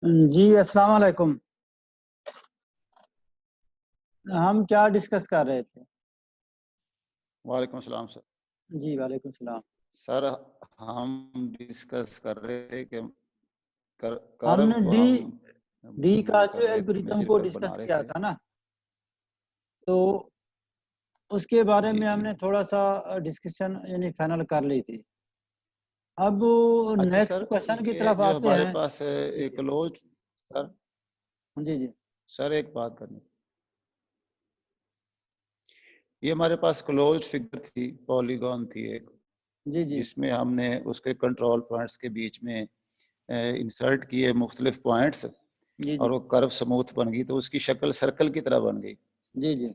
जी अस्सलाम वालेकुम। हम क्या डिस्कस कर रहे थे? वालेकुम सलाम सर। जी वालेकुम सलाम। सर हम डिस्कस कर रहे थे कि हमने कर्व डी हम डी का वो कर जो रहे थे, एल्गोरिथम मेजर को कर्व डिस्कस बना रहे किया थे। था ना, तो उसके बारे जी में जी। हमने थोड़ा सा डिस्कशन यानी फाइनल कर ली थी। अब अच्छा नेक्स्ट सर, क्वेश्चन की ये तरफ जो आते हमारे हैं। पास जी एक जी क्लोज सर जी जी सर एक बात करनी। ये हमारे पास क्लोज फिगर थी, पॉलीगॉन थी एक, जी जी जिसमें हमने उसके कंट्रोल पॉइंट्स के बीच में इंसर्ट किए मुख्तलिफ पॉइंट्स, जी और जी वो कर्व स्मूथ बन गई, तो उसकी शक्ल सर्कल की तरह बन गई। जी जी।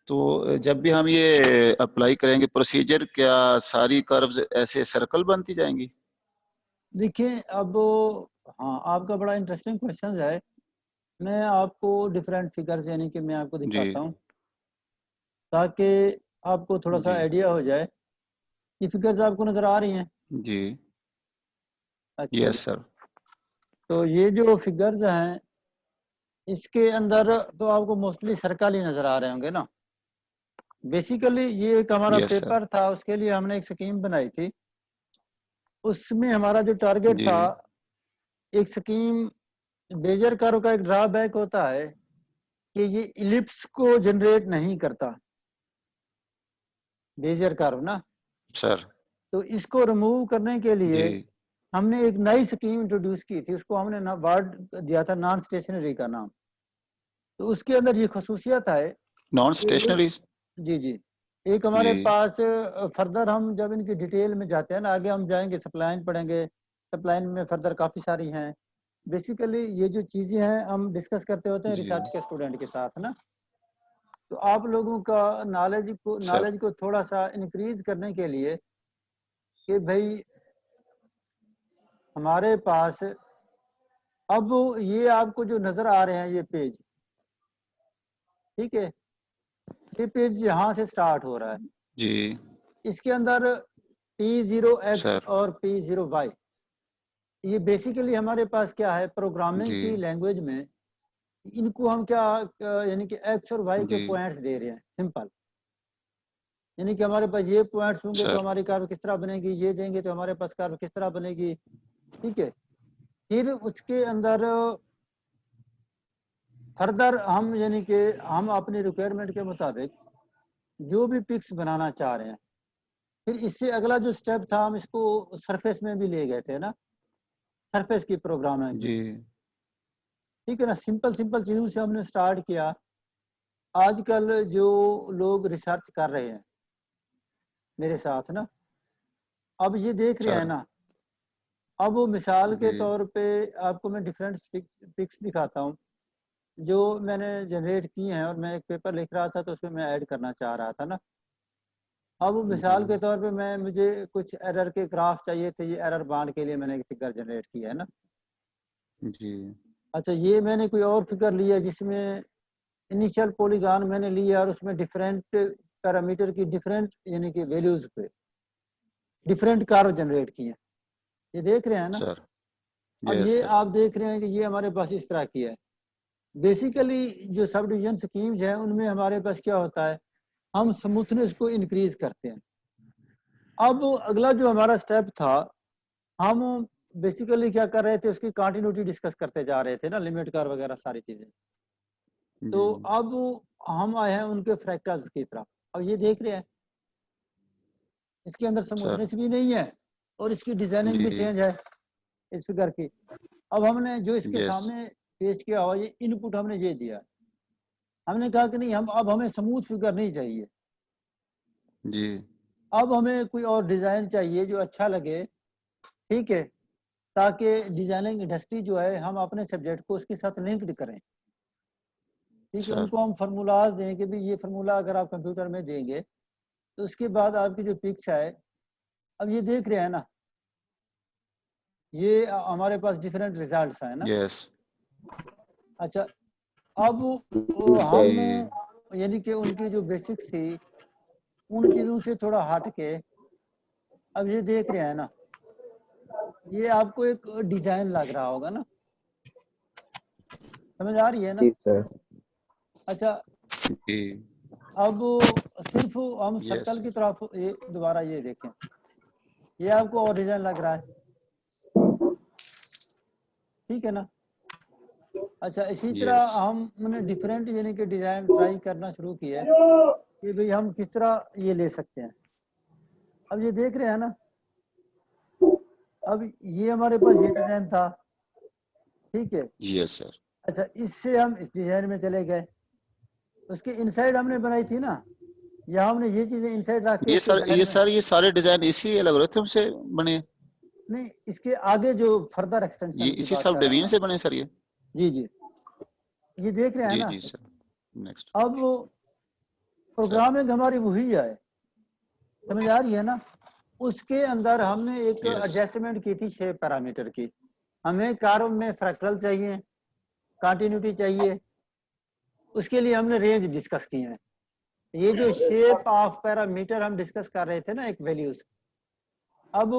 तो जब भी हम ये अप्लाई करेंगे प्रोसीजर, क्या सारी कर्व्स ऐसे सर्कल बनती जाएंगी? देखिए अब, हाँ आपका बड़ा इंटरेस्टिंग क्वेश्चन है। मैं आपको डिफरेंट फिगर्स यानी कि मैं आपको जी दिखाता हूँ ताकि आपको थोड़ा सा जी आइडिया हो जाए। ये फिगर्स आपको नज़र आ रही हैं? जी। अच्छा जी। Yes sir. तो ये जो फिगर्स हैं इसके अंदर तो आपको मोस्टली सर्कल ही नज़र आ रहे होंगे ना। बेसिकली ये एक हमारा यस सर। पेपर था, उसके लिए हमने एक स्कीम बनाई थी। उसमें हमारा जो टारगेट जी था, एक स्कीम बेजर कर्व का एक ड्रॉबैक होता है कि ये इलिप्स को जनरेट नहीं करता, बेजर कर्व ना। सर। तो इसको रिमूव करने के लिए जी। हमने एक नई स्कीम इंट्रोड्यूस की थी। उसको हमने ना वर्ड दिया था नॉन स्टेशनरी का नाम। तो उसके अंदर ये खसूसियत है नॉन कि स्टेशनरीज। जी जी, एक हमारे जी पास फर्दर हम जब इनकी डिटेल में जाते हैं ना, आगे हम जाएंगे सप्लाइन पढ़ेंगे। सप्लाइन में फर्दर काफ़ी सारी हैं। बेसिकली ये जो चीज़ें हैं हम डिस्कस करते होते हैं जी। रिसर्च के स्टूडेंट के साथ ना। तो आप लोगों का सर। नॉलेज को थोड़ा सा इंक्रीज करने के लिए कि भाई हमारे पास अब ये आपको जो नज़र आ रहे हैं ये पेज, ठीक है, ये पेज यहाँ से स्टार्ट हो रहा है। जी इसके अंदर P0X सर। और P0Y, ये बेसिकली हमारे पास क्या है प्रोग्रामिंग जी की लैंग्वेज में। इनको हम क्या यानी कि एक्स और वाई के जी पॉइंट्स दे रहे हैं, सिंपल। यानी कि हमारे पास ये पॉइंट्स होंगे तो सर। हमारी कार्व किस तरह बनेगी, ये देंगे तो हमारे पास कार्व किस तरह बनेगी, ठीक है। फिर उसके अंदर फर्दर हम यानी कि हम अपनी रिक्वायरमेंट के मुताबिक जो भी पिक्स बनाना चाह रहे हैं, फिर इससे अगला जो स्टेप था हम इसको सरफेस में भी ले गए थे ना, सरफेस की प्रोग्रामिंग में, जी ठीक है ना। सिंपल सिंपल चीज़ों से हमने स्टार्ट किया। आजकल जो लोग रिसर्च कर रहे हैं मेरे साथ ना, अब ये देख रहे हैं सर। ना। अब वो मिसाल के जी तौर पे आपको मैं डिफरेंट पिक्स दिखाता हूँ जो मैंने जनरेट की हैं, और मैं एक पेपर लिख रहा था तो उसमें मैं ऐड करना चाह रहा था ना। अब जी मिसाल के तौर पे मुझे कुछ एरर के ग्राफ चाहिए थे, ये एरर बांड के लिए मैंने एक फिगर जनरेट किया है ना। जी अच्छा, ये मैंने कोई और फिगर लिया जिसमें इनिशियल पॉलीगॉन मैंने लिया और उसमें डिफरेंट पैरामीटर की डिफरेंट यानी कि वैल्यूज पे डिफरेंट कर्व जनरेट किए। ये देख रहे हैं ना। सर। अब यस ये सर। आप देख रहे हैं कि ये हमारे पास इस तरह की है। बेसिकली जो सब डिवीजन स्कीम्स हैं उनमें हमारे पास क्या होता है, हम स्मूथनेस को इंक्रीज करते हैं। अब अगला जो हमारा स्टेप था, हम बेसिकली क्या कर रहे थे, उसकी कंटिन्यूटी डिस्कस करते जा रहे थे ना, लिमिट कर वगैरह सारी चीजें। तो जी अब हम आए हैं उनके फ्रैक्टल्स की तरफ। अब ये देख रहे हैं इसके अंदर सर। स्मूथनेस भी नहीं है और इसकी डिजाइनिंग भी जी चेंज है इस फिगर की। अब हमने जो इसके यस। सामने पेश किया हुआ ये इनपुट हमने ये दिया। हमने कहा कि नहीं, हम अब हमें स्मूथ फिगर नहीं चाहिए, जी अब हमें कोई और डिजाइन चाहिए जो अच्छा लगे, ठीक है, ताकि डिजाइनिंग इंडस्ट्री जो है हम अपने सब्जेक्ट को उसके साथ लिंक्ड करें, ठीक है। सर। उनको हम फार्मूलाज दें कि भाई ये फार्मूला अगर आप कंप्यूटर में देंगे तो उसके बाद आपकी जो पिक्स है, अब ये देख रहे हैं ना, ये हमारे पास डिफरेंट रिजल्ट्स हैं ना। यस। अच्छा, अब हम जी यानी कि उनकी जो बेसिक्स थी उन चीज़ों से थोड़ा हट के अब ये देख रहे हैं ना, ये आपको एक डिजाइन लग रहा होगा ना। समझ आ रही है ना? जी सर। अच्छा, जी अब सिर्फ हम यस सर्कल की तरफ ये दोबारा ये देखें, ये आपको और डिजाइन लग रहा है, ठीक है ना? अच्छा, इसी तरह यस हमने डिफरेंट यानी कि डिजाइन ट्राई करना शुरू किया है कि भाई हम किस तरह ये ले सकते हैं। अब ये देख रहे हैं ना, अब ये हमारे पास ये डिजाइन था, ठीक है। Yes sir. अच्छा, इससे हम इस डिजाइन में चले गए, उसके इनसाइड हमने बनाई थी ना, या हमने ये चीजें इनसाइड रख के ये इसके सर बैक में, ये सारे डिजाइन इसी एल्गोरिथम से बने? नहीं, इसके आगे जो फर्दर एक्सटेंशन ये की इसी बात सब कर रहा हूँ डिवीजन मैं। से बने सर ये? जी जी, ये देख रहे हैं जी ना। जी सर। नेक्स्ट अब प्रोग्रामिंग हमारी वही है, समझ आ रही है ना? उसके अंदर हमने एक यस एडजस्टमेंट की थी 6 पैरामीटर की। हमें कर्व में फ्रैक्टल चाहिए, कंटिन्यूटी चाहिए, उसके लिए हमने रेंज डिस्कस किए हैं। ये जो शेप ऑफ पैरामीटर हम डिस्कस कर रहे थे ना, एक वैल्यूज, अब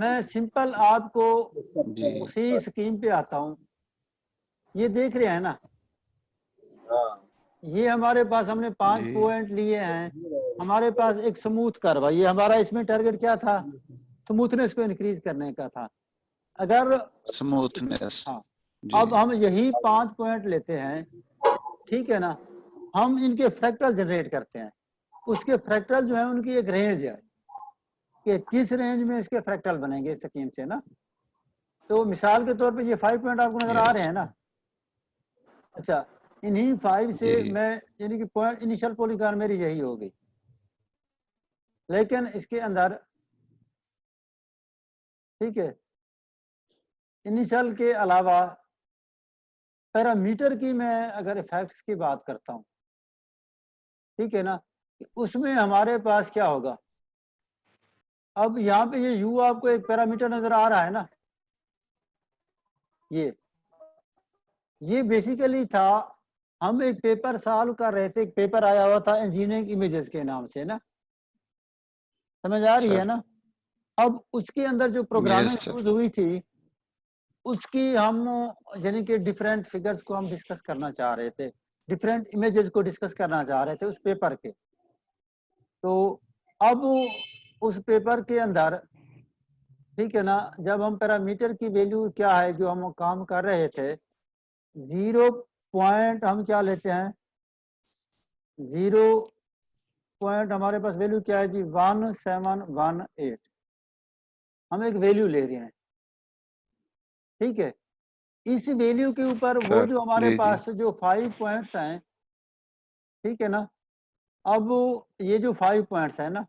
मैं सिंपल आपको जी उसी स्कीम पे आता हूँ। ये देख रहे हैं ना, ये हमारे पास हमने 5 जी पॉइंट लिए हैं, हमारे पास एक स्मूथ कर्व है। ये हमारा इसमें टारगेट क्या था? स्मूथनेस को इंक्रीज करने का था। अगर स्मूथनेस। हाँ, जी अब हम यही 5 पॉइंट लेते हैं, ठीक है ना, हम इनके फ्रैक्टल जनरेट करते हैं। उसके फ्रैक्टल जो है उनकी एक रेंज है कि किस रेंज में इसके फ्रैक्टल बनेंगे इस स्कीम से ना। तो मिसाल के तौर पे ये 5 पॉइंट आपको नजर आ रहे यस हैं ना। अच्छा, इन्हीं 5 से जी मैं यानी कि पॉइंट इनिशियल पॉलीगॉन मेरी यही होगी, लेकिन इसके अंदर, ठीक है, इनिशियल के अलावा पैरामीटर की मैं अगर इफेक्ट्स की बात करता हूं, ठीक है ना, उसमें हमारे पास क्या होगा? अब यहाँ पे ये u आपको एक पैरामीटर नजर आ रहा है ना, ये बेसिकली था, हम एक पेपर सॉल्व कर रहे थे, एक पेपर आया हुआ था इंजीनियरिंग इमेजेस के नाम से ना, समझ आ रही है सर। ना? अब उसके अंदर जो यस प्रोग्रामिंग सर। यूज हुई थी, उसकी हम यानी कि डिफरेंट फिगर्स को हम डिस्कस करना चाह रहे थे, डिफरेंट इमेजेस को डिस्कस करना चाह रहे थे उस पेपर के। तो अब उस पेपर के अंदर, ठीक है ना, जब हम पैरामीटर की वैल्यू क्या है जो हम काम कर रहे थे, 0 पॉइंट हम क्या लेते हैं, 0 पॉइंट हमारे पास वैल्यू क्या है जी, 1718, हम एक वैल्यू ले रहे हैं, ठीक है। इस वैल्यू के ऊपर वो सर जो हमारे जी जी पास जो 5 पॉइंट्स हैं, ठीक है ना, अब ये जो 5 पॉइंट्स है ना,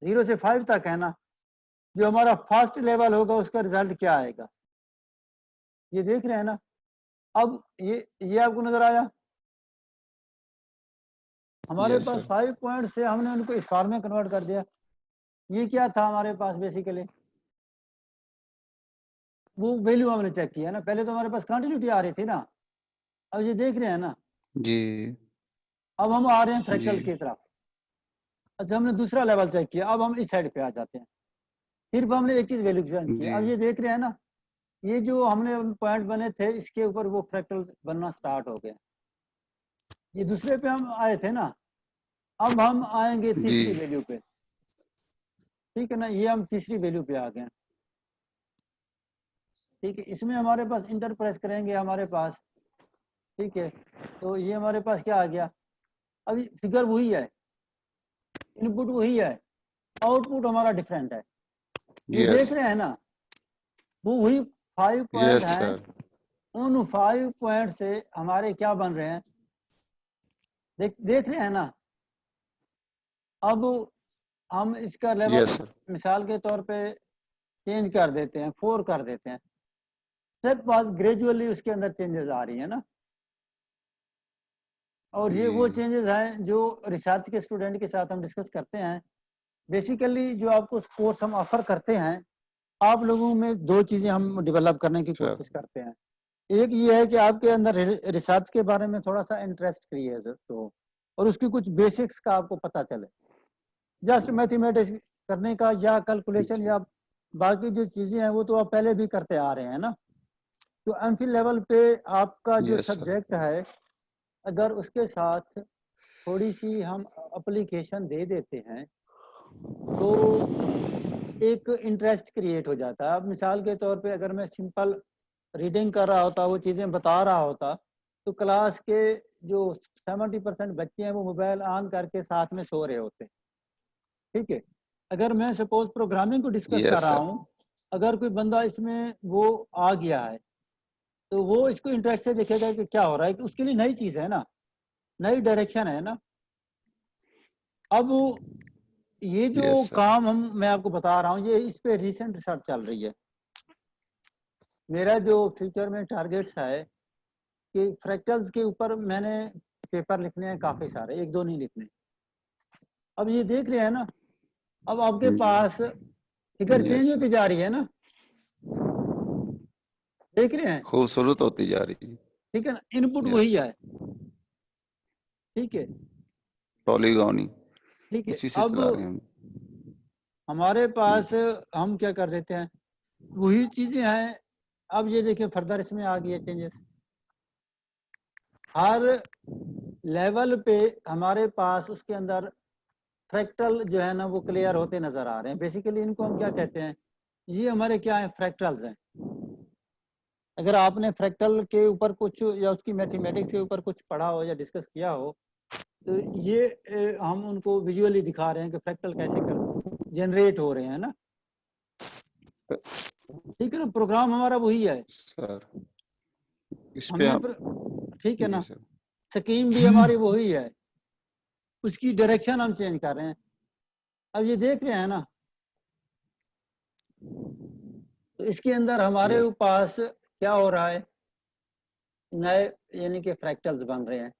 0 से 5 तक है ना, जो हमारा फर्स्ट लेवल होगा उसका रिजल्ट क्या आएगा, ये देख रहे हैं ना। अब ये आपको नजर आया, हमारे यस पास सर। 5 पॉइंट से हमने उनको इस फॉर्म में कन्वर्ट कर दिया। ये क्या था हमारे पास बेसिकली, वो वैल्यू हमने चेक किया ना। पहले तो हमारे पास कंटिन्यूटी आ रही थी ना, अब ये देख रहे हैं ना, जी अब हम आ रहे हैं जी फ्रैक्टल की तरफ। अच्छा, हमने दूसरा लेवल चेक किया, अब हम इस साइड पे आ जाते हैं। सिर्फ हमने एक चीज वैल्यू चेंज की, जी अब ये देख रहे हैं ना, ये जो हमने पॉइंट बने थे इसके ऊपर वो फ्रैक्टल बनना स्टार्ट हो गए। ये दूसरे पे हम आए थे ना, अब हम आएंगे जी तीसरी वैल्यू पे, ठीक है ना, ये हम तीसरी वैल्यू पे आ गए, ठीक है। इसमें हमारे पास इंटर प्रेस करेंगे हमारे पास, ठीक है, तो ये हमारे पास क्या आ गया, अभी फिगर वही है, इनपुट वही है, आउटपुट हमारा डिफरेंट है। ये यस देख रहे हैं ना, वो वही 5 पॉइंट यस हैं, सर। उन 5 पॉइंट से हमारे क्या बन रहे हैं, देख रहे हैं ना। अब हम इसका लेवल यस सर। मिसाल के तौर पे चेंज कर देते हैं, 4 कर देते हैं, स्टेप बाय ग्रेजुअली उसके अंदर चेंजेस आ रही है ना। और ये वो जी चेंजेस हैं जो रिसर्च के स्टूडेंट के साथ हम डिस्कस करते हैं। बेसिकली जो आपको कोर्स हम ऑफर करते हैं, आप लोगों में दो चीजें हम डेवलप करने की सर। कोशिश करते हैं। एक ये है कि आपके अंदर रिसर्च के बारे में थोड़ा सा इंटरेस्ट क्रिएट हो और उसकी कुछ बेसिक्स का आपको पता चले। जस्ट मैथमेटिक्स करने का या कैलकुलेशन या बाकी जो चीजें हैं वो तो आप पहले भी करते आ रहे हैं ना। तो एमफिल लेवल पे आपका जो यस सर। सब्जेक्ट है, अगर उसके साथ थोड़ी सी हम एप्लीकेशन दे देते हैं तो एक इंटरेस्ट क्रिएट हो जाता है। अब मिसाल के तौर पे अगर मैं सिंपल रीडिंग कर रहा होता, वो चीज़ें बता रहा होता, तो क्लास के जो 70% बच्चे हैं वो मोबाइल ऑन करके साथ में सो रहे होते। ठीक है, अगर मैं सपोज प्रोग्रामिंग को डिस्कस कर यस रहा सर। हूँ, अगर कोई बंदा इसमें वो आ गया है तो वो इसको इंटरेस्ट से देखेगा कि क्या हो रहा है, कि उसके लिए नई चीज़ है ना, नई डायरेक्शन है ना। अब ये जो यस सर। काम मैं आपको बता रहा हूँ, ये इस पे रिसेंट रिसर्च चल रही है। मेरा जो फ्यूचर में टारगेट्स है कि फ्रैक्टल्स के ऊपर मैंने पेपर लिखने हैं काफ़ी सारे, एक दो नहीं लिखने। अब ये देख रहे हैं ना, अब आपके पास फिगर चेंज यस होती सर। जा रही है ना, देख रहे हैं। खूबसूरत होती जा रही है। ठीक है ना, इनपुट यस। वही है। ठीक है। पॉलीगॉनी ठीक है। उसी से अब चला रहे हैं हम। हमारे जी पास हम क्या कर देते हैं, वही चीजें हैं। अब ये देखिए फर्दर इसमें आ गई है चेंजेस। हर लेवल पे हमारे पास उसके अंदर फ्रैक्टल जो है ना वो क्लियर होते नजर आ रहे हैं। बेसिकली इनको हम क्या कहते हैं, ये हमारे क्या है, फ्रैक्टल्स हैं। अगर आपने फ्रैक्टल के ऊपर कुछ या उसकी मैथमेटिक्स के ऊपर कुछ पढ़ा हो या डिस्कस किया हो, तो ये हम उनको विजुअली दिखा रहे हैं कि फ्रैक्टल कैसे कर जनरेट हो रहे हैं ना। ठीक है ना, प्रोग्राम हमारा वही है। सर। इस पे हमने हम। ठीक है जी ना, सर। स्कीम भी हमारी वही है, उसकी डायरेक्शन हम चेंज कर रहे हैं। अब ये देख रहे हैं ना, तो इसके अंदर हमारे यस। पास क्या हो रहा है, नए यानी कि फ्रैक्टल्स बन रहे हैं,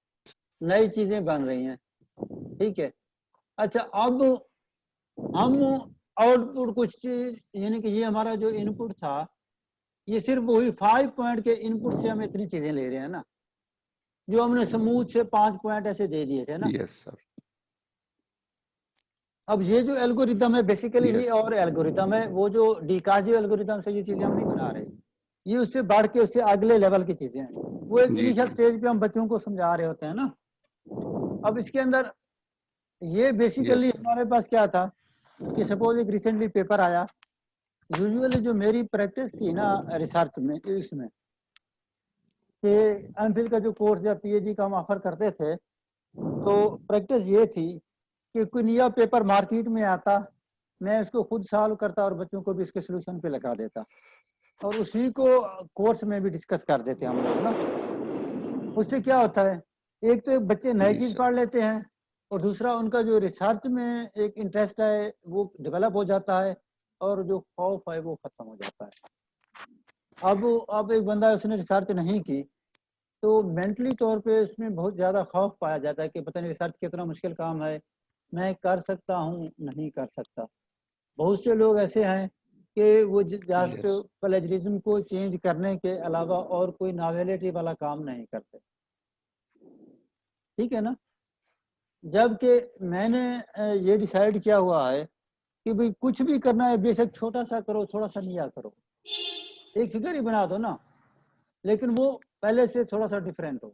नई चीजें बन रही हैं। ठीक है। अच्छा, अब हम आउटपुट कुछ चीज यानी कि ये हमारा जो इनपुट था, ये सिर्फ वही 5 पॉइंट के इनपुट से हम इतनी चीजें ले रहे हैं ना, जो हमने स्मूथ से 5 पॉइंट ऐसे दे दिए थे ना। Yes sir. अब ये जो एल्गोरिदम है बेसिकली ये यस और एल्गोरिदम है, वो जो डिकाजी एल्गोरिदम से ये चीजें हम नहीं बना रहे, ये उससे बढ़ के उससे अगले लेवल की चीजें हैं। वो एक जी इनिशियल जी। स्टेज पे हम बच्चों को समझा रहे होते हैं ना। अब इसके अंदर ये बेसिकली यस सर। हमारे पास क्या था कि सपोज एक रिसेंटली पेपर आया। यूजुअली जो मेरी प्रैक्टिस थी ना रिसर्च में, इसमें कि एमफिल का जो कोर्स या पीएचडी का हम ऑफर करते थे, तो प्रैक्टिस ये थी कि कोई नया पेपर मार्केट में आता, मैं इसको खुद सॉल्व करता और बच्चों को भी इसके सोल्यूशन पे लगा देता, और उसी को कोर्स में भी डिस्कस कर देते हम लोग ना। उससे क्या होता है, एक तो बच्चे नई जी चीज सर। पढ़ लेते हैं, और दूसरा उनका जो रिसर्च में एक इंटरेस्ट है वो डेवलप हो जाता है, और जो खौफ है वो खत्म हो जाता है। अब एक बंदा उसने रिसर्च नहीं की, तो मेंटली तौर पे उसमें बहुत ज़्यादा खौफ पाया जाता है कि पता नहीं रिसर्च कितना मुश्किल काम है, मैं कर सकता हूँ नहीं कर सकता। बहुत से लोग ऐसे हैं कि वो जस्ट यस। प्लेजरिज्म को चेंज करने के अलावा और कोई नॉवेलिटी वाला काम नहीं करते। ठीक है ना। जबकि मैंने ये डिसाइड किया हुआ है कि भाई कुछ भी करना है बेशक छोटा सा करो, थोड़ा सा नया करो, एक फिगर ही बना दो ना, लेकिन वो पहले से थोड़ा सा डिफरेंट हो।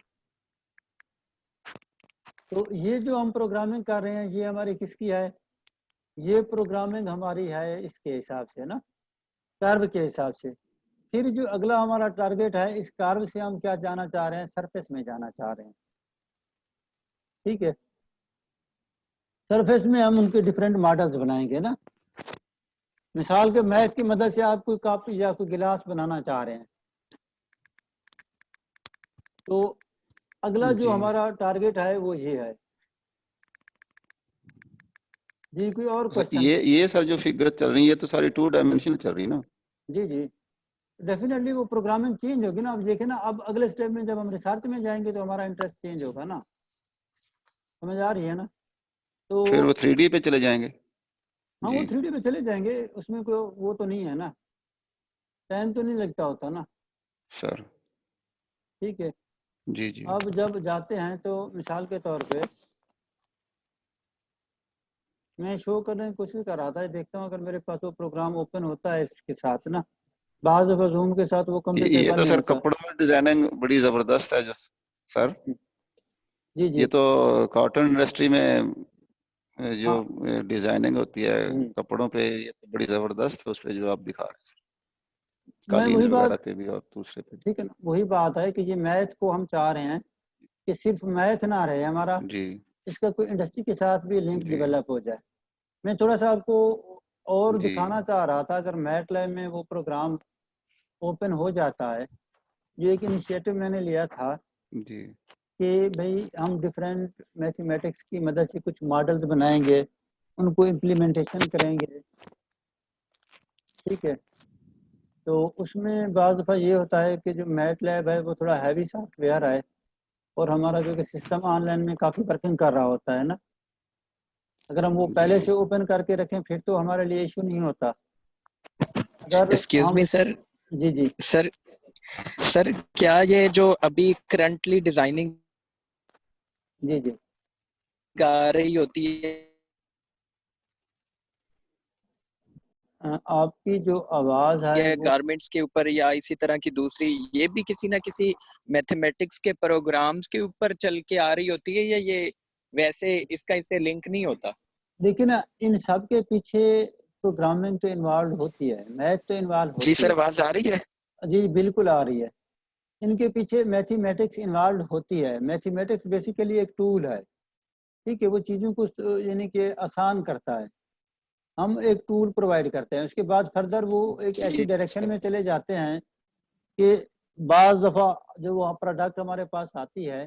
तो ये जो हम प्रोग्रामिंग कर रहे हैं ये हमारी किसकी है, ये प्रोग्रामिंग हमारी है इसके हिसाब से ना, कर्व के हिसाब से। फिर जो अगला हमारा टारगेट है, इस कर्व से हम क्या जाना चाह रहे हैं, सरफेस में जाना चाह रहे हैं। ठीक है, सरफेस में हम उनके डिफरेंट मॉडल्स बनाएंगे ना। मिसाल के मैथ की मदद से आप कोई कप या कोई गिलास बनाना चाह रहे हैं, तो अगला जो जी। हमारा टारगेट है वो ये है। जी कोई और सर क्वेश्चन। ये सर जो फिगर चल रही है तो सारी 2 डायमेंशनल चल रही है ना। जी जी, डेफिनेटली वो प्रोग्रामिंग चेंज होगी ना। अब देखें ना, अब अगले स्टेप में जब हम रिसर्च में जाएंगे तो हमारा इंटरेस्ट चेंज होगा ना। समझ आ रही है ना। तो फिर वो 3D पे चले जाएंगे। हाँ, वो जी 3D पे चले जाएंगे, उसमें कोई वो तो नहीं है ना, टाइम तो नहीं लगता होता ना। सर। ठीक है। जी जी। अब जब जाते हैं तो मिसाल के तौर पे मैं शो करने की कोशिश कर रहा था, देखता हूँ अगर मेरे पास वो प्रोग्राम ओपन होता है इसके साथ ना, बाज दफा जूम के साथ वो ये कंपेटेबल तो नहीं सर होता। कपड़ों में डिजाइनिंग बड़ी जबरदस्त है जो सर। जी ये जी। तो कॉटन इंडस्ट्री में जो हाँ। डिजाइनिंग होती है हम्म। कपड़ों पे, ये तो बड़ी जबरदस्त है उस पे जो आप दिखा रहे हैं सर, मैं कालीन वही वगैरह बात, पे भी और दूसरे पे ठीक है ना, वही बात है कि ये मैथ को हम चाह रहे हैं कि सिर्फ मैथ ना रहे हमारा, भी। जी इसका कोई इंडस्ट्री के साथ भी लिंक जी डेवलप हो जाए। मैं थोड़ा सा आपको और जी दिखाना चाह रहा था, अगर मैट लैब में वो प्रोग्राम ओपन हो जाता है, ये एक इनिशिएटिव मैंने लिया था जी कि भाई हम डिफरेंट मैथमेटिक्स की मदद से कुछ मॉडल्स बनाएंगे, उनको इम्प्लीमेंटेशन करेंगे, ठीक है। तो उसमें बाज़ दफ़ा ये होता है कि जो मैट लैब है वो थोड़ा हैवी सॉफ्टवेयर है, और हमारा जो कि सिस्टम ऑनलाइन में काफ़ी वर्किंग कर रहा होता है ना। अगर हम वो जी। पहले से ओपन करके रखें फिर तो हमारे लिए इशू नहीं होता। अगर एक्सक्यूज हम, मी सर। जी जी सर सर क्या ये जो अभी करंटली डिजाइनिंग जी जी, आ रही होती है आपकी जो आवाज़ है या वो, गारमेंट्स के ऊपर या इसी तरह की दूसरी, ये भी किसी ना किसी मैथमेटिक्स के प्रोग्राम्स के ऊपर चल के आ रही होती है, या ये वैसे इसका इससे लिंक नहीं होता? देखिए ना, इन सब के पीछे प्रोग्रामिंग तो इन्वॉल्व होती है, मैथ तो इन्वॉल्व जी होती सर, है। आवाज आ रही है? जी बिल्कुल आ रही है। इनके पीछे मैथमेटिक्स इन्वॉल्व होती है। मैथमेटिक्स बेसिकली एक टूल है, ठीक है, वो चीज़ों को यानी कि आसान करता है। हम एक टूल प्रोवाइड करते हैं, उसके बाद फर्दर वो एक ऐसी जी डायरेक्शन सर। में चले जाते हैं कि बाज़ दफ़ा जो वो प्रोडक्ट हमारे पास आती है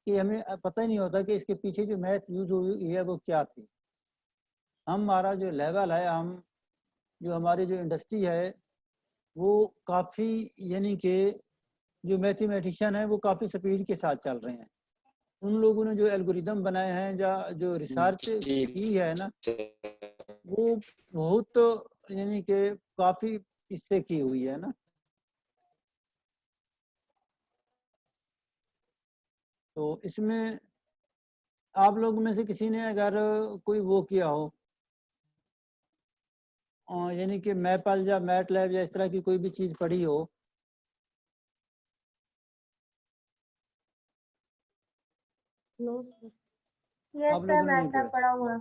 कि हमें पता ही नहीं होता कि इसके पीछे जो मैथ यूज हुई है वो क्या थी। हमारा जो लेवल है, हम जो हमारी जो इंडस्ट्री है वो काफ़ी, यानी कि जो मैथमेटिशियन है वो काफ़ी स्पीड के साथ चल रहे हैं। उन लोगों ने जो एल्गोरिदम बनाए हैं या जो रिसर्च जी की है ना, सर। वो बहुत, यानी कि काफ़ी इससे की हुई है ना। तो इसमें आप लोग में से किसी ने अगर कोई वो किया हो, यानी कि मैपल या मैट लैब या इस तरह की कोई भी चीज़ पढ़ी हो। No sir. यस आप सर, लोगों ने नहीं मैथलैब पढ़ा? पढ़ा हुआ है।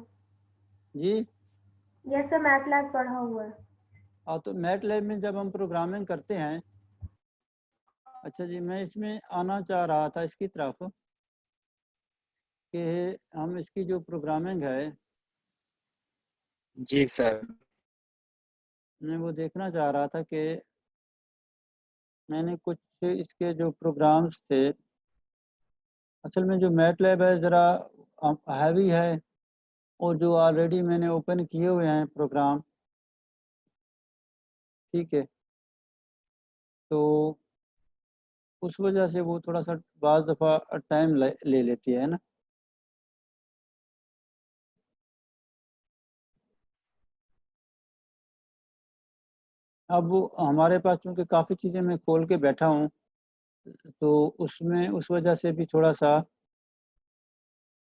जी। यस सर, मैथलैब पढ़ा हुआ है। हाँ, तो मैट लैब में जब हम प्रोग्रामिंग करते हैं, अच्छा जी, मैं इसमें आना चाह रहा था इसकी तरफ कि हम इसकी जो प्रोग्रामिंग है, जी सर। मैं वो देखना चाह रहा था कि मैंने कुछ इसके जो प्रोग्राम्स थे, असल में जो मैट लैब है ज़रा हैवी है, और जो ऑलरेडी मैंने ओपन किए हुए हैं प्रोग्राम, ठीक है, तो उस वजह से वो थोड़ा सा बाज़ दफ़ा टाइम ले लेती है ना। अब वो हमारे पास चूँकि काफ़ी चीज़ें मैं खोल के बैठा हूँ, तो उसमें उस वजह से भी थोड़ा सा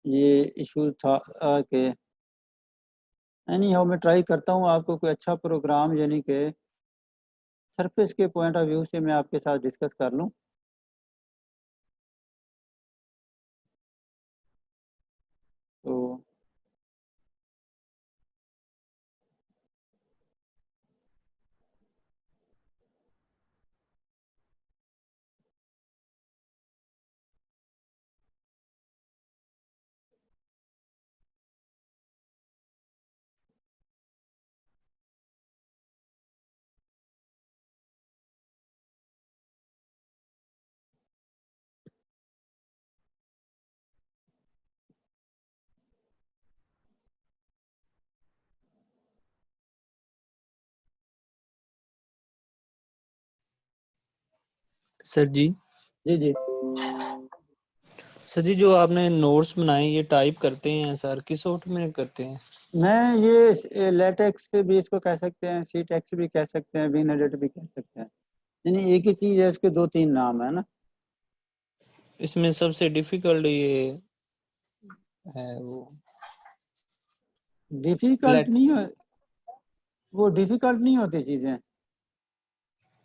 ये इशू था कि एनी हाउ मैं ट्राई करता हूँ आपको कोई अच्छा प्रोग्राम, यानी कि सरफेस के पॉइंट ऑफ व्यू से मैं आपके साथ डिस्कस कर लूँ। तो सर जी, जी जी, सर जी जो आपने नोट्स बनाए ये टाइप करते हैं सर, किस सॉफ्टवेयर में करते हैं? मैं ये लेटेक्स भी इसको कह सकते हैं, सी टेक्स भी कह सकते हैं, विन एडिट भी कह सकते हैं, यानी एक ही चीज़ है, उसके दो तीन नाम है ना। इसमें सबसे डिफिकल्ट ये है वो डिफिकल्ट नहीं फ्लैक्स। हो, वो डिफिकल्ट नहीं होती चीज़ें।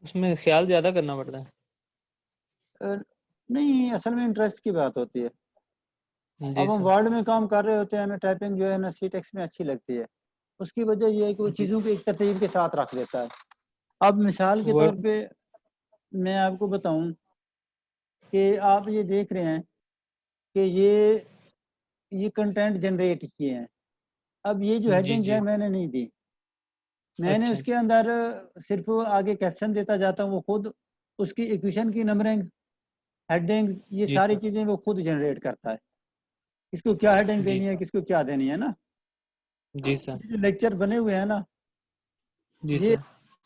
उसमें ख्याल ज्यादा करना पड़ता है। नहीं, असल में इंटरेस्ट की बात होती है। जी अब हम सर। वर्ड में काम कर रहे होते हैं, हमें टाइपिंग जो है ना सी टेक्स्ट में अच्छी लगती है, उसकी वजह ये है कि वो जी। चीज़ों को एक तरतीब के साथ रख देता है। अब मिसाल के तौर वर्ड पे मैं आपको बताऊं कि आप ये देख रहे हैं कि ये कंटेंट जनरेट किए हैं। अब ये जो जी हेडिंग जी। है मैंने नहीं दी, मैंने अच्छा उसके अंदर सिर्फ आगे कैप्शन देता जाता हूँ, वो खुद उसकी इक्वेशन की नंबरिंग, हेडिंग्स, ये जी सारी सर। चीज़ें वो खुद जनरेट करता है, किसको क्या हेडिंग जी देनी है, किसको क्या देनी है ना। जी सर। जो लेक्चर बने हुए हैं ना, जी ये सर।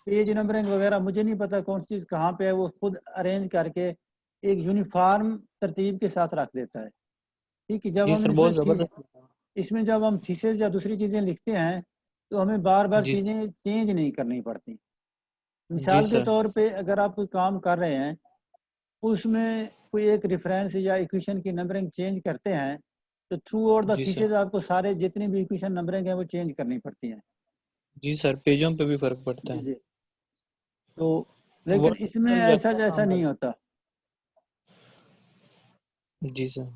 पेज नंबरिंग वगैरह मुझे नहीं पता कौन सी चीज़ कहाँ पे है, वो खुद अरेंज करके एक यूनिफॉर्म तरतीब के साथ रख देता है। ठीक है, जब जी हम सर, बहुत इसमें जबरदस्त। इसमें जब हम थीसिस या दूसरी चीज़ें लिखते हैं तो हमें बार बार जी चीज़ें चेंज नहीं करनी पड़ती। जी मिसाल के सर। तौर पे अगर आप कोई काम कर रहे हैं, उसमें कोई एक रेफरेंस या इक्वेशन की नंबरिंग चेंज करते हैं, तो थ्रू आउट द जी सर। थीसिस आपको सारे जितनी भी इक्वेशन नंबरिंग है वो चेंज करनी पड़ती हैं। जी सर, पेजों पे भी फर्क पड़ता जी है। जी। तो लेकिन वर्ड इसमें सर ऐसा ज्यादा जैसा काम नहीं करता होता। है। जी सर।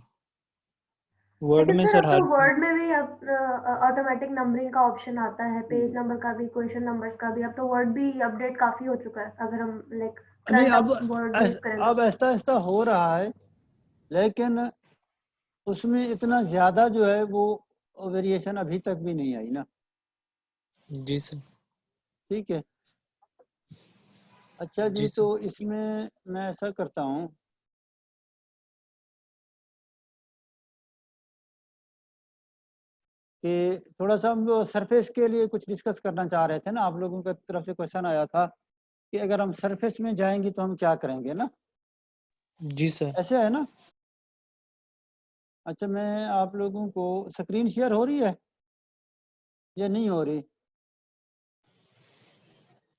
वर्ड लेकिन में सर सर अब तो हर वर्ड में भी अब ऑटोमेटिक नंबरिंग का ऑप्शन आता है, पेज नंबर का भी, क्वेश्चन नंबर्स का भी। अब तो वर्ड भी अपडेट काफी हो चुका है, अगर हम लाइक नहीं, करंट अब अप वर्ड यूज करें तो। अब ऐसा ऐसा हो रहा है, लेकिन उसमें इतना ज्यादा जो है वो वेरिएशन अभी तक भी नहीं आई ना। जी सर। ठीक है। अच्छा जी जी, सर। तो इसमें मैं ऐसा करता हूँ कि थोड़ा सा हम सरफेस के लिए कुछ डिस्कस करना चाह रहे थे ना, आप लोगों की तरफ से क्वेश्चन आया था कि अगर हम सरफेस में जाएंगे तो हम क्या करेंगे ना, जी सर। ऐसे है ना। अच्छा, मैं आप लोगों को स्क्रीन शेयर हो रही है या नहीं हो रही?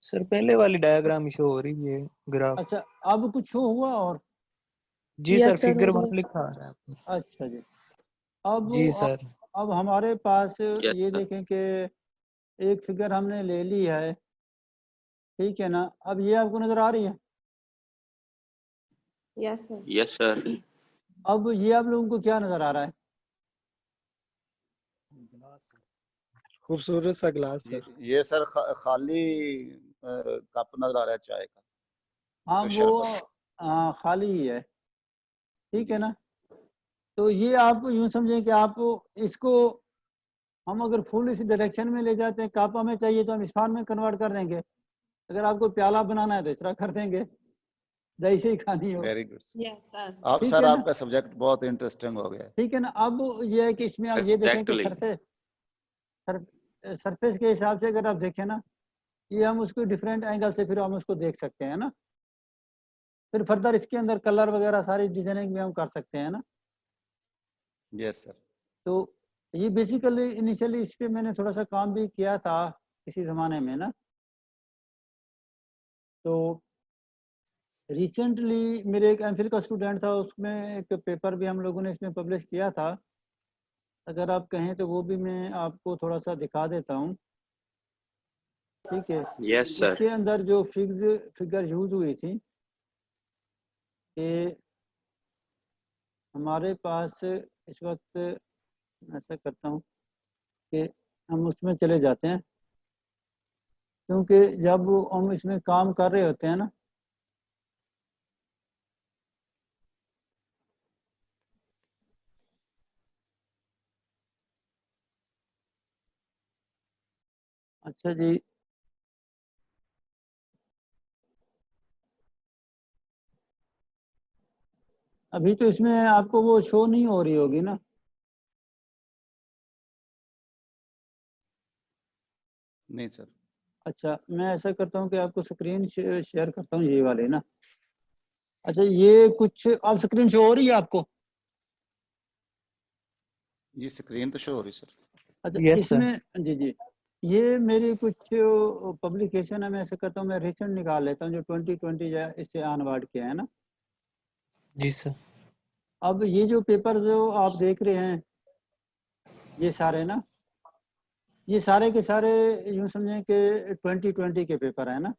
सर पहले वाली डायग्राम शो हो रही है, ग्राफ। अच्छा, अब कुछ हुआ और? जी सर, यस सर, हो फिगर गया। वन लिखा आ रहा है आपको। अच्छा जी। अब जी सर। अब हमारे पास यस ये सर। देखें कि एक फिगर हमने ले ली है, ठीक है ना। अब ये आपको नजर आ रही है? Yes sir. Yes sir. अब ये आप लोगों को क्या नजर आ रहा है? खूबसूरत सा ग्लास सर। ये सर खाली कप नजर आ रहा है चाय का, हाँ कोई वो, शरबत। हाँ खाली ही है, ठीक है जी ना। तो ये आप यूं समझें कि आप इसको हम अगर फुल इस डायरेक्शन में ले जाते हैं, कप हमें चाहिए तो हम इस्पान में कन्वर्ट कर देंगे, अगर आपको प्याला बनाना है तो इस तरह कर देंगे, दही से ही खानी हो, वेरी गुड। Yes sir. आप ठीक सर, है ना। आपका सब्जेक्ट बहुत इंटरेस्टिंग हो गया है। ठीक है ना। अब ये है कि इसमें आप ये देखें कि एग्जैक्टली। सरफेस के हिसाब से अगर आप देखें ना, ये हम उसको डिफरेंट एंगल से फिर हम उसको देख सकते हैं ना, फिर फर्दर इसके अंदर कलर वगैरह सारी डिजाइनिंग भी हम कर सकते हैं ना। Yes sir. तो ये बेसिकली इनिशियली इस पे मैंने थोड़ा सा काम भी किया था किसी ज़माने में ना। तो रिसेंटली मेरे एक एमफिल का स्टूडेंट था, उसमें एक पेपर भी हम लोगों ने इसमें पब्लिश किया था, अगर आप कहें तो वो भी मैं आपको थोड़ा सा दिखा देता हूँ। ठीक है। Yes sir. इसके अंदर जो फिगर यूज हुई थी कि हमारे पास इस वक्त, ऐसा करता हूँ कि हम उसमें चले जाते हैं, क्योंकि जब हम इसमें काम कर रहे होते हैं ना, अच्छा जी। अभी तो इसमें आपको वो शो नहीं हो रही होगी ना। नहीं सर। अच्छा, मैं ऐसा करता हूँ कि आपको स्क्रीन शेयर करता हूँ, ये वाले ना। अच्छा, ये कुछ अब स्क्रीन शो हो रही है आपको? ये स्क्रीन तो शो हो रही सर। अच्छा, यस सर। इसमें जी जी, ये मेरी कुछ पब्लिकेशन है, मैं ऐसा करता हूँ, मैं रिसेंट निकाल लेता हूँ जो 2020 या इससे ऑनवर्ड के है ना। जी सर। अब ये जो पेपर जो आप देख रहे हैं, ये सारे ना, ये सारे के सारे यूं समझें कि 2020 के पेपर है ना।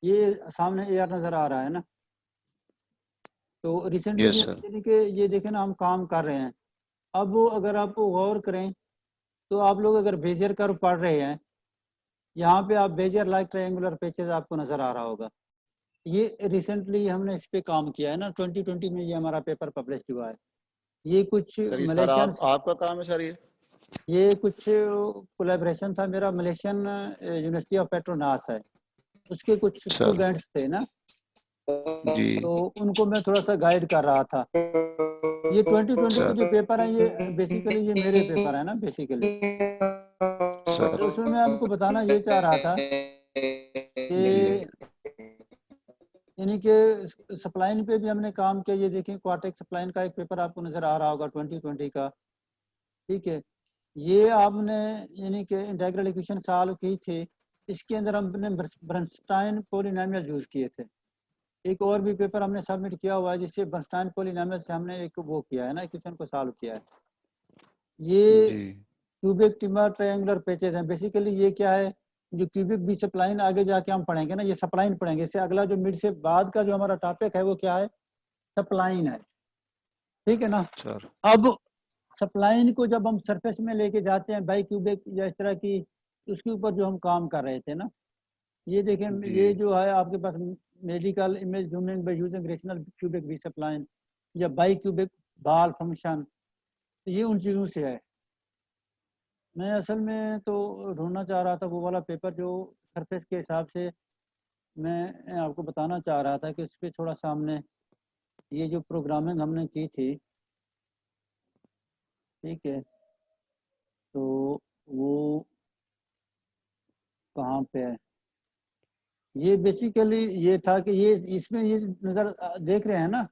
ये सामने AR नजर आ रहा है ना। तो रिसेंटली यस सर। यानी कि ये देखें ना, हम काम कर रहे हैं। अब वो अगर आप गौर करें तो आप लोग अगर बेजियर कर्व पढ़ रहे हैं, यहाँ पे आप बेजियर लाइक ट्रायंगुलर पैचेस आपको नजर आ रहा होगा। ये रिसेंटली हमने इस पे काम किया है ना, 2020 में ये हमारा पेपर पब्लिश हुआ है। ये कुछ सर ये सर मलेशियन, आपका काम है सर ये कुछ कोलैबोरेशन था मेरा, मलेशियन यूनिवर्सिटी ऑफ पेट्रोनास है, उसके कुछ सर। स्टूडेंट्स थे ना, जी तो उनको मैं थोड़ा सा गाइड कर रहा था। ये 2020 के जो पेपर है, ये बेसिकली ये मेरे पेपर है ना बेसिकली। सर। तो उसमें मैं आपको बताना ये चाह रहा था कि यानी कि सप्लाइन पे भी हमने काम किया। ये देखें, क्वार्टेक सप्लाइन का एक पेपर आपको नजर आ रहा होगा 2020 का, ठीक है। ये आपने यानी कि इंटीग्रल इक्वेशन सॉल्व की थी, इसके अंदर हमने बर्नस्टाइन पॉलिनोमियल यूज किए थे। एक और भी पेपर हमने सबमिट किया हुआ है जिससे बर्नस्टाइन पॉलिनोमियल से हमने एक वो किया है ना, इक्वेशन को सॉल्व किया है। ये जी क्यूबिक टिम्बर ट्रायंगुलर पैचेस हैं। बेसिकली ये क्या है, जो क्यूबिक बी सप्लाइन आगे जाके हम पढ़ेंगे ना, ये सप्लाइन पढ़ेंगे। इससे अगला जो मिड से बाद का जो हमारा टॉपिक है वो क्या है, सप्लाइन है, ठीक है ना। सर। अब सप्लाइन को जब हम सरफेस में लेके जाते हैं बाई क्यूबिक या इस तरह की, उसके ऊपर जो हम काम कर रहे थे ना, ये देखें, जी ये जो है आपके पास medical image zooming by using rational cubic B spline या बाई क्यूबिक बाल फंक्शन, ये उन चीज़ों से है। मैं असल में तो ढूंढना चाह रहा था वो वाला पेपर जो सरफेस के हिसाब से मैं आपको बताना चाह रहा था कि उस पर थोड़ा सा हमने ये जो प्रोग्रामिंग हमने की थी, ठीक है, तो वो कहाँ पे है। ये बेसिकली ये था कि ये इसमें ये नज़र देख रहे हैं ना,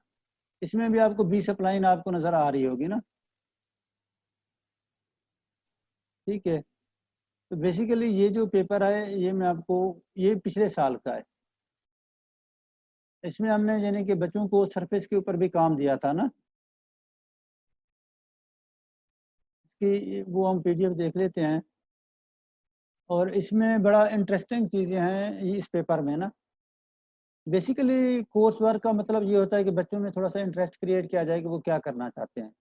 इसमें भी आपको बी सप्लाइन आपको नज़र आ रही होगी ना, ठीक है। तो बेसिकली ये जो पेपर है ये मैं आपको, ये पिछले साल का है। इसमें हमने यानी कि बच्चों को सरफेस के ऊपर भी काम दिया था ना, कि वो हम PDF देख लेते हैं। और इसमें बड़ा इंटरेस्टिंग चीज़ें हैं इस पेपर में ना। बेसिकली कोर्स वर्क का मतलब ये होता है कि बच्चों में थोड़ा सा इंटरेस्ट क्रिएट किया जाए कि वो क्या करना चाहते हैं।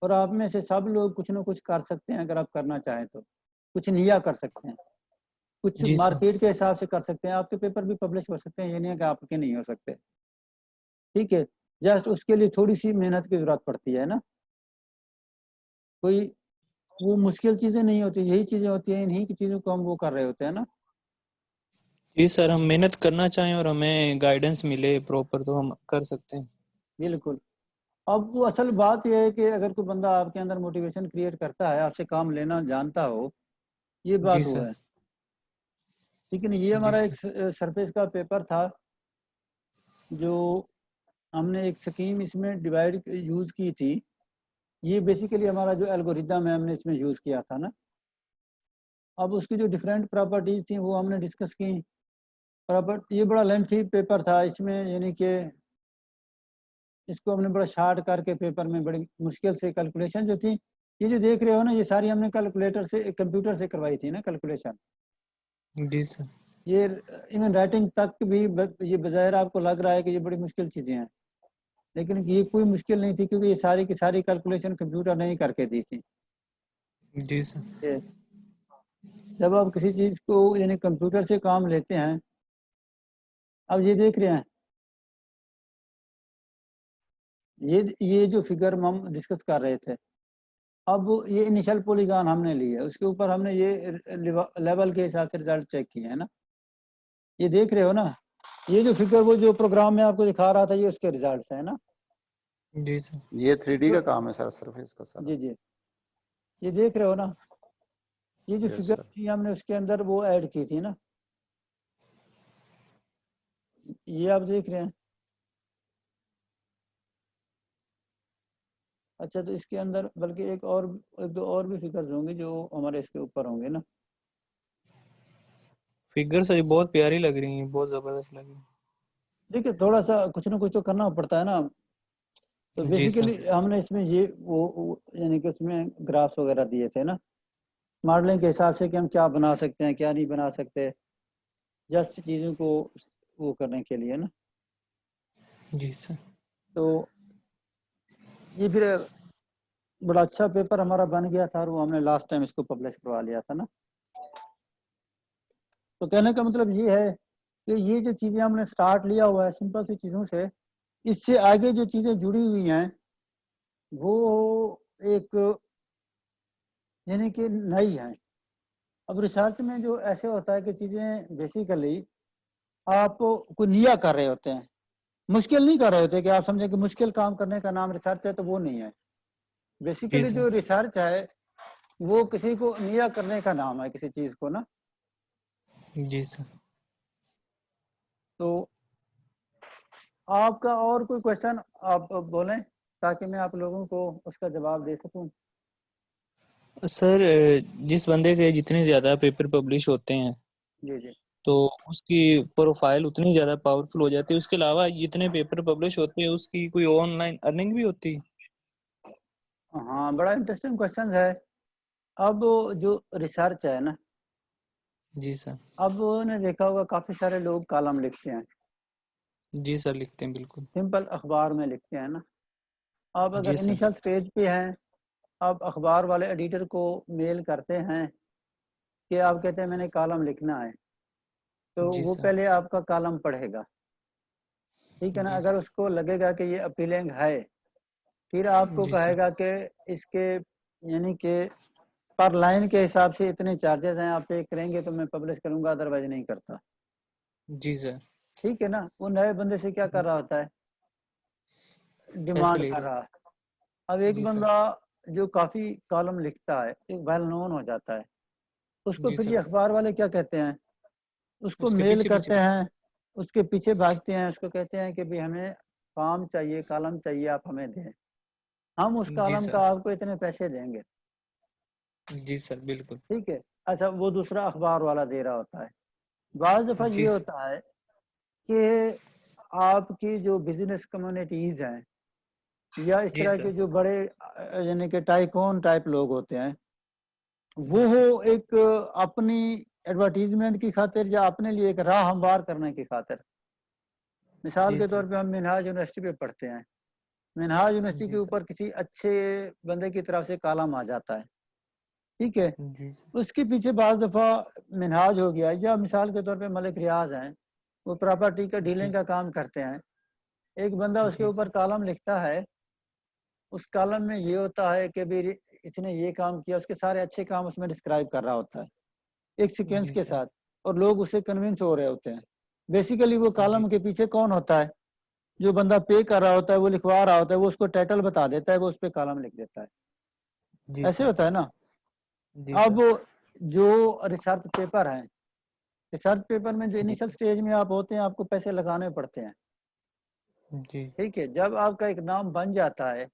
और आप में से सब लोग कुछ ना कुछ कर सकते हैं अगर आप करना चाहें तो। कुछ निया कर सकते हैं, कुछ जी सर। मार्केट के हिसाब से कर सकते हैं। आपके पेपर भी पब्लिश हो सकते हैं, ये नहीं है कि आपके नहीं हो सकते, ठीक है। जस्ट उसके लिए थोड़ी सी मेहनत की जरूरत पड़ती है ना, कोई वो मुश्किल चीज़ें नहीं होती, यही चीज़ें होती हैं, इन्हीं की चीज़ों को हम वो कर रहे होते हैं ना। जी सर, हम मेहनत करना चाहें और हमें गाइडेंस मिले प्रॉपर तो हम कर सकते हैं। बिल्कुल। अब वो असल बात यह है कि अगर कोई बंदा आपके अंदर मोटिवेशन क्रिएट करता है, आपसे काम लेना जानता हो, ये जी बात वो सर। है, ठीक है ना। ये जी हमारा एक सर। सरफेस का पेपर था जो हमने एक स्कीम इसमें डिवाइड यूज की थी। ये बेसिकली हमारा जो एल्गोरिदम है हमने इसमें यूज किया था ना। अब उसकी जो डिफरेंट प्रॉपर्टीज थी वो हमने डिस्कस की। ये बड़ा लेंथी पेपर था इसमें, यानी कि इसको हमने बड़ा शार्ट करके पेपर में बड़ी मुश्किल से कैलकुलेशन जो थी, ये जो देख रहे हो ना, ये सारी हमने कैलकुलेटर से, कंप्यूटर से करवाई थी ना कैलकुलेशन। जी सर। ये इवन राइटिंग तक भी ये बजाय आपको लग रहा है कि ये बड़ी मुश्किल चीजें हैं, लेकिन ये कोई मुश्किल नहीं थी क्योंकि ये सारी की सारी कैलकुलेशन कंप्यूटर ने ही करके दी थी। जी सर। ये जब आप किसी चीज को यानी कंप्यूटर से काम लेते हैं, अब ये देख रहे हैं, ये जो फिगर हम डिस्कस कर रहे थे, अब ये इनिशियल पॉलीगॉन हमने ली है, उसके ऊपर हमने ये लेवल के हिसाब से रिजल्ट चेक किए हैं ना। ये देख रहे हो ना, ये जो फिगर वो जो प्रोग्राम में आपको दिखा रहा था ये उसके रिजल्ट्स है ना। जी सर। ये 3D का काम है सर, सरफेस का सर। जी जी, ये देख रहे हो ना, ये जो यस फिगर सर। थी हमने उसके अंदर वो ऐड की थी ना, ये आप देख रहे हैं। अच्छा, तो इसके अंदर बल्कि एक दो और भी फिगर्स होंगे जो हमारे इसके ऊपर होंगे ना। फिगर सर बहुत प्यारी लग रही है, बहुत जबरदस्त लग रही है। देखिए, थोड़ा सा कुछ ना कुछ तो करना पड़ता है ना। तो जी सर। बेसिकली हमने इसमें ये यानी कि उसमें ग्राफ्स वगैरह दिए थे ना, मॉडलिंग के हिसाब से कि हम क्या बना सकते हैं क्या नहीं बना सकते। जस्ट चीज़ों को वो करने के लिए ना। जी सर। तो ये फिर बड़ा अच्छा पेपर हमारा बन गया था और वो हमने लास्ट टाइम इसको पब्लिश करवा लिया था ना। तो कहने का मतलब ये है कि ये जो चीज़ें हमने स्टार्ट लिया हुआ है सिंपल सी चीज़ों से, इससे आगे जो चीज़ें जुड़ी हुई हैं वो एक यानी कि नई हैं। अब रिसर्च में जो ऐसे होता है कि चीज़ें बेसिकली आप कोई निया कर रहे होते हैं, मुश्किल नहीं कर रहे होते कि आप समझें कि मुश्किल काम करने का नाम रिसर्च है, तो वो नहीं है। बेसिकली जो रिसर्च है वो किसी को निया करने का नाम है, किसी चीज़ को ना। जी सर। तो आपका और कोई क्वेश्चन आप बोलें ताकि मैं आप लोगों को उसका जवाब दे सकूं। सर जिस बंदे के जितने ज्यादा पेपर पब्लिश होते हैं जी जी। तो उसकी प्रोफाइल उतनी ज्यादा पावरफुल हो जाती है। उसके अलावा जितने पेपर पब्लिश होते हैं उसकी कोई ऑनलाइन अर्निंग भी होती है? हाँ, बड़ा इंटरेस्टिंग क्वेश्चन है। अब जो रिसर्च है ना, जी सर। अब ने देखा होगा काफी सारे लोग कॉलम लिखते हैं, जी सर लिखते हैं बिल्कुल। सिंपल अखबार में लिखते हैं ना। आप जी अगर सर। इनिशियल स्टेज पे हैं, आप अखबार वाले एडिटर को मेल करते हैं कि आप कहते हैं मैंने कॉलम लिखना है, तो जी वो सर। पहले आपका कॉलम पढ़ेगा, ठीक है ना। जी अगर सर। उसको लगेगा कि ये अपीलिंग है, फिर आपको जी सर। कहेगा कि इसके यानी कि पर लाइन के हिसाब से इतने चार्जेस हैं, आप पे करेंगे तो मैं पब्लिश करूंगा, अदरवाइज नहीं करता, जी सर। ठीक है ना। वो नए बंदे से क्या कर रहा होता है, पैसे डिमांड ले कर रहे रहा है। अब हैं। एक जी सर। बंदा जो काफी कॉलम लिखता है, एक वेल नोन हो जाता है, उसको जी फिर ये सर। अखबार वाले क्या कहते हैं, उसको उसके मेल पीछे पीछे। करते हैं, उसके पीछे भागते हैं, उसको कहते हैं कि भाई हमें फॉर्म चाहिए, कॉलम चाहिए, आप हमें दें, हम उस जी कॉलम सर। का आपको इतने पैसे देंगे, जी सर बिल्कुल। ठीक है। अच्छा, वो दूसरा अखबार वाला दे रहा होता है। बाज़ दफ़ा ये जी सर। होता है कि आपकी जो बिजनेस कम्युनिटीज हैं या इस जी तरह के सर। जो बड़े यानी कि टाइकून टाइप लोग होते हैं, वो एक अपनी एडवर्टीजमेंट की खातिर या अपने लिए एक राह हमवार करने की खातिर, मिसाल जी के सर। तौर पे हम मिनहाज यूनिवर्सिटी पे पढ़ते हैं, मिनहाज यूनिवर्सिटी के जी सर। ऊपर किसी अच्छे बंदे की तरफ से कॉलम आ जाता है, ठीक है। जी उसके पीछे बाज़ दफ़ा मिनहाज हो गया, या मिसाल के तौर पे मलिक रियाज हैं, वो प्रॉपर्टी का डीलिंग का काम करते हैं, एक बंदा उसके जी ऊपर कॉलम लिखता है, उस कॉलम में ये होता है कि भी इसने ये काम किया, उसके सारे अच्छे काम उसमें डिस्क्राइब कर रहा होता है एक सीक्वेंस जी के सर। साथ, और लोग उससे कन्विंस हो रहे होते हैं। बेसिकली वो जी कॉलम के पीछे कौन होता है, जो बंदा पे कर रहा होता है, वो लिखवा रहा होता है, वो उसको टाइटल बता देता है, वो उस पर कॉलम लिख देता है, जी ऐसे सर। होता है ना। जी अब सर। जो रिसर्च पेपर है, रिसर्च पेपर में जो जी इनिशियल सर। स्टेज में आप होते हैं, आपको पैसे लगाने पड़ते हैं, जी ठीक है। जब आपका एक नाम बन जाता है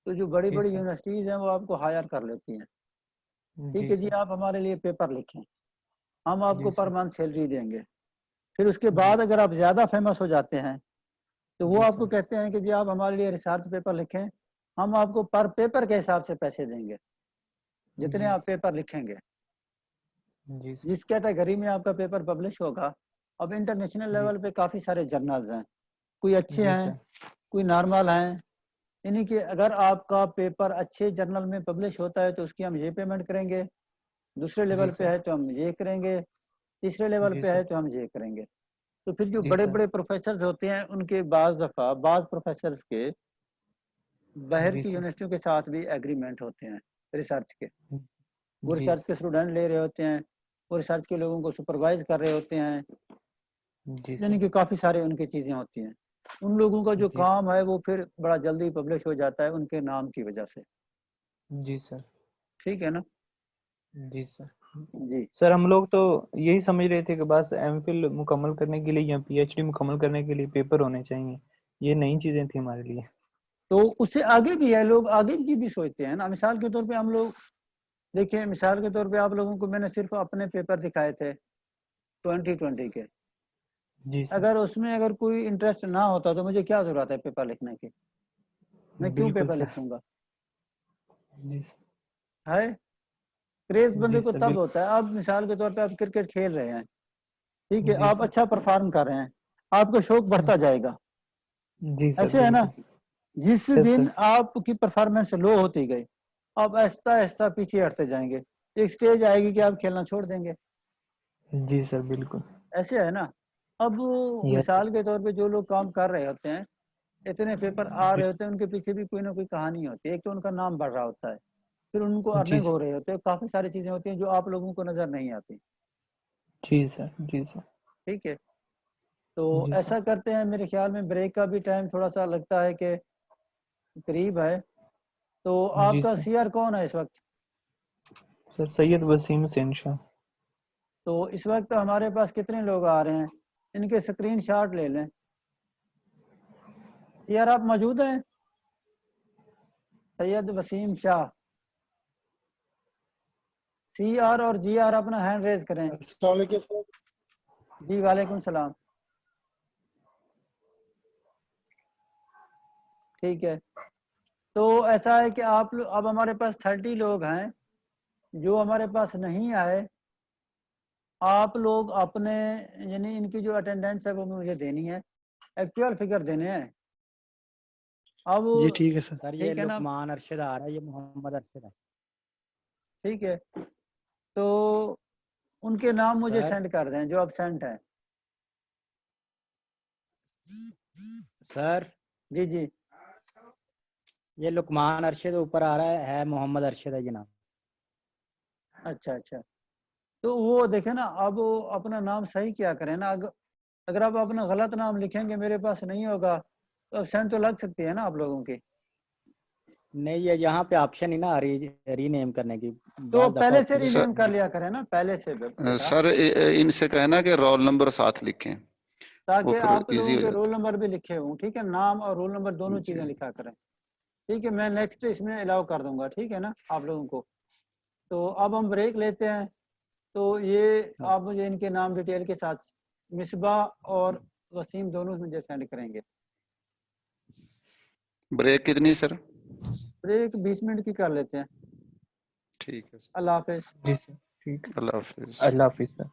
तो जो बड़ी जी बड़ी सर। यूनिवर्सिटीज हैं वो आपको हायर कर लेती हैं, ठीक जी है जी, सर। आप हमारे लिए पेपर लिखें, हम आपको जी पर सर। मंथ सैलरी देंगे। फिर उसके जी बाद अगर आप ज़्यादा फेमस हो जाते हैं तो वो जी आपको सर। कहते हैं कि जी आप हमारे लिए रिसर्च पेपर लिखें, हम आपको पर पेपर के हिसाब से पैसे देंगे, जितने जी आप पेपर लिखेंगे, जी सर। जिस कैटेगरी में आपका पेपर पब्लिश होगा। अब इंटरनेशनल जी लेवल पे काफ़ी सारे जर्नल्स हैं, कोई अच्छे जी हैं, सर। कोई नॉर्मल हैं, यानी कि अगर आपका पेपर अच्छे जर्नल में पब्लिश होता है तो उसकी हम ये पेमेंट करेंगे, दूसरे जी लेवल पे सर। है तो हम ये करेंगे, तीसरे लेवल जी पे सर। है तो हम ये करेंगे। तो फिर जो जी बड़े सर। बड़े प्रोफेसर होते हैं उनके बाज़ दफ़ा बाज़ प्रोफेसर के बाहर जी की सर। यूनिवर्सिटियों के साथ भी एग्रीमेंट होते हैं रिसर्च के, वो जी रिसर्च के स्टूडेंट ले रहे होते हैं, वो रिसर्च के लोगों को सुपरवाइज कर रहे होते हैं, जी यानी सर। कि काफ़ी सारे उनकी चीज़ें होती हैं। उन लोगों का जो जी काम है वो फिर बड़ा जल्दी पब्लिश हो जाता है उनके नाम की वजह से, जी सर। ठीक है ना। जी सर। जी सर हम लोग तो यही समझ रहे थे कि बस एमफिल मुकम्मल करने के लिए या पीएचडी मुकम्मल करने के लिए पेपर होने चाहिए, ये नई चीजें थी हमारे लिए। तो उससे आगे भी है, लोग आगे की भी सोचते हैं ना। मिसाल के तौर पे हम लोग देखिए, मिसाल के तौर पे आप लोगों को मैंने सिर्फ अपने पेपर दिखाए थे 2020 के, जी सर। अगर उसमें अगर कोई इंटरेस्ट ना होता तो मुझे क्या जरूरत है पेपर लिखने की, मैं क्यों बिल्कुल पेपर सर। लिखूंगा, जी सर। है। क्रेज बंदे जी को सर तब बिल्कुल। होता है, अब मिसाल के तौर पे आप क्रिकेट खेल रहे हैं, ठीक है, जी आप सर। अच्छा परफॉर्म कर रहे हैं, आपका शौक बढ़ता जाएगा। जी सर, ऐसे है ना, बिल्कुल। जिस Yes, दिन sir. आपकी परफॉर्मेंस लो होती गई, आप आहिस्ता आहिस्ता पीछे हटते जाएंगे, एक स्टेज आएगी कि आप खेलना छोड़ देंगे। जी सर, बिल्कुल। ऐसे है ना। अब Yes, मिसाल के तौर पे जो लोग काम कर रहे होते हैं, इतने पेपर आ जी रहे होते हैं, उनके पीछे भी कोई ना कोई कहानी होती है। एक तो उनका नाम बढ़ रहा होता है, फिर उनको जी अर्निंग सर, हो रहे होते हैं, काफी सारी चीजें होती हैं जो आप लोगों को नजर नहीं आती। जी सर, जी सर, ठीक है, तो जी सर। ऐसा करते हैं, मेरे ख्याल में ब्रेक का भी टाइम थोड़ा सा लगता है कि करीब है। तो जी आपका सर। सीआर कौन है इस वक्त? सर सैयद वसीम हुसैन शाह। तो इस वक्त हमारे पास कितने लोग आ रहे हैं, इनके स्क्रीन शॉट ले लें। यार आप मौजूद हैं? सैयद वसीम शाह, CR और GR अपना हैंड रेज करें। जी वालेकुम सलाम। ठीक है, तो ऐसा है कि आप लोग, अब हमारे पास 30 लोग हैं जो हमारे पास नहीं आए। आप लोग अपने, यानी इनकी जो अटेंडेंस है वो मुझे देनी है, एक्चुअल फिगर देने हैं। अब जी ठीक है सर। ये ठीक है ना, लुकमान अरशद आ रहा है, ये मोहम्मद अरशद है। ठीक है, तो उनके नाम मुझे सर सेंड कर दें जो अब्सेंट हैं। सर जी जी, ये लुकमान अरशद ऊपर आ रहा है मोहम्मद अरशद है जनाब। अच्छा अच्छा, तो वो देखे ना, अब वो अपना नाम सही क्या करें ना। अगर आप अपना गलत नाम लिखेंगे, मेरे पास नहीं होगा, तो अब्सेंट तो लग सकती है ना आप लोगों की। नहीं, ये यहाँ पे ऑप्शन ही ना रीनेम करने की, तो बाज़ दफा पहले से होती है। रीनेम कर लिया करें ना, पहले से बेटा, सर इनसे कहना कि रोल नंबर साथ लिखें, वो ताकि फिर आप इजी लोगों हो के रोल जाता नंबर भी लिखे हों। ठीक है, नाम और रोल नंबर दोनों है। चीजें जी लिखा करें। ठीक है, मैं नेक्स्ट इसमें अलाउ कर दूंगा, ठीक है ना आप लोगों को। तो अब हम ब्रेक लेते हैं। तो ये आप मुझे इनके नाम डिटेल के साथ मिसबा और वसीम दोनों मुझे सेंड करेंगे। ब्रेक कितनी सर? ब्रेक 20 मिनट की कर लेते हैं। ठीक है सर, अल्लाह हाफिज। जी सर, ठीक है। अल्लाह हाफिज। अल्लाह हाफिज सर।